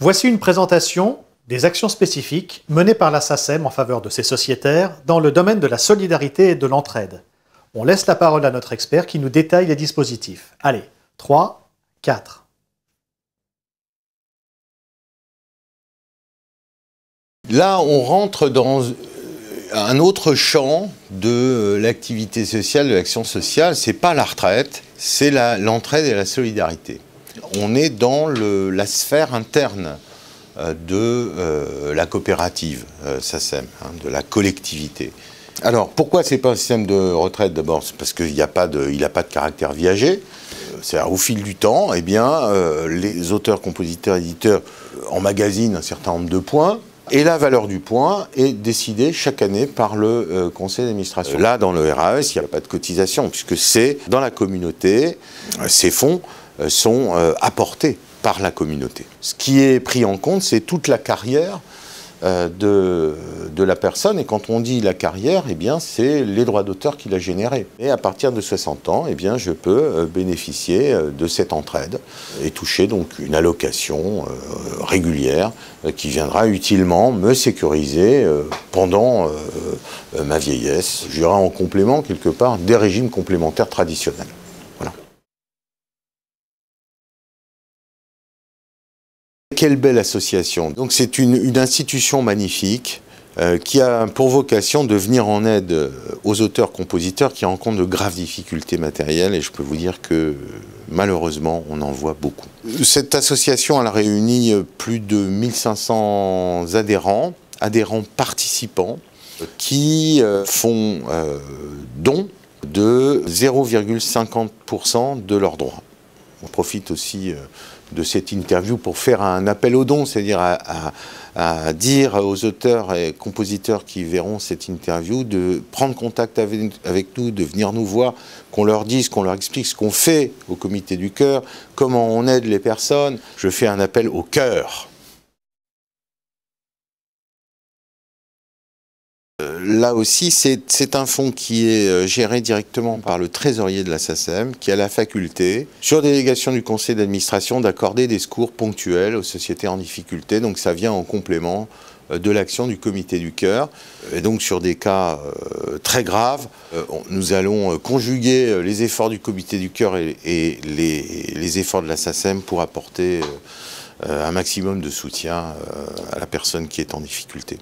Voici une présentation des actions spécifiques menées par la SACEM en faveur de ses sociétaires dans le domaine de la solidarité et de l'entraide. On laisse la parole à notre expert qui nous détaille les dispositifs. Allez, 3, 4. Là, on rentre dans un autre champ de l'activité sociale, de l'action sociale. C'est pas la retraite, c'est l'entraide et la solidarité. On est dans la sphère interne de la coopérative SACEM, de la collectivité. Alors, pourquoi c'est pas un système de retraite? D'abord, c'est parce qu'il n'a pas de caractère viager. C'est-à-dire, au fil du temps, eh bien, les auteurs, compositeurs, éditeurs emmagasinent un certain nombre de points. Et la valeur du point est décidée chaque année par le conseil d'administration. Là, dans le RAS, il n'y a pas de cotisation, puisque c'est dans la communauté. Ces fonds sont apportés par la communauté. Ce qui est pris en compte, c'est toute la carrière de la personne. Et quand on dit la carrière, eh bien, c'est les droits d'auteur qu'il a générés. Et à partir de 60 ans, eh bien, je peux bénéficier de cette entraide et toucher donc une allocation régulière qui viendra utilement me sécuriser pendant ma vieillesse. J'irai en complément, quelque part, des régimes complémentaires traditionnels. Voilà. Quelle belle association. Donc c'est une institution magnifique qui a pour vocation de venir en aide aux auteurs-compositeurs qui rencontrent de graves difficultés matérielles, et je peux vous dire que malheureusement on en voit beaucoup. Cette association elle a réuni plus de 1500 adhérents participants qui font don de 0,50% de leurs droits. On profite aussi de cette interview pour faire un appel aux dons, c'est-à-dire à dire aux auteurs et compositeurs qui verront cette interview de prendre contact avec nous, de venir nous voir, qu'on leur dise, qu'on leur explique ce qu'on fait au Comité du Cœur, comment on aide les personnes. Je fais un appel au cœur. Là aussi, c'est un fonds qui est géré directement par le trésorier de la SACEM, qui a la faculté, sur délégation du conseil d'administration, d'accorder des secours ponctuels aux sociétés en difficulté. Donc ça vient en complément de l'action du Comité du Cœur. Et donc sur des cas très graves, nous allons conjuguer les efforts du Comité du Cœur et les efforts de la SACEM pour apporter un maximum de soutien à la personne qui est en difficulté.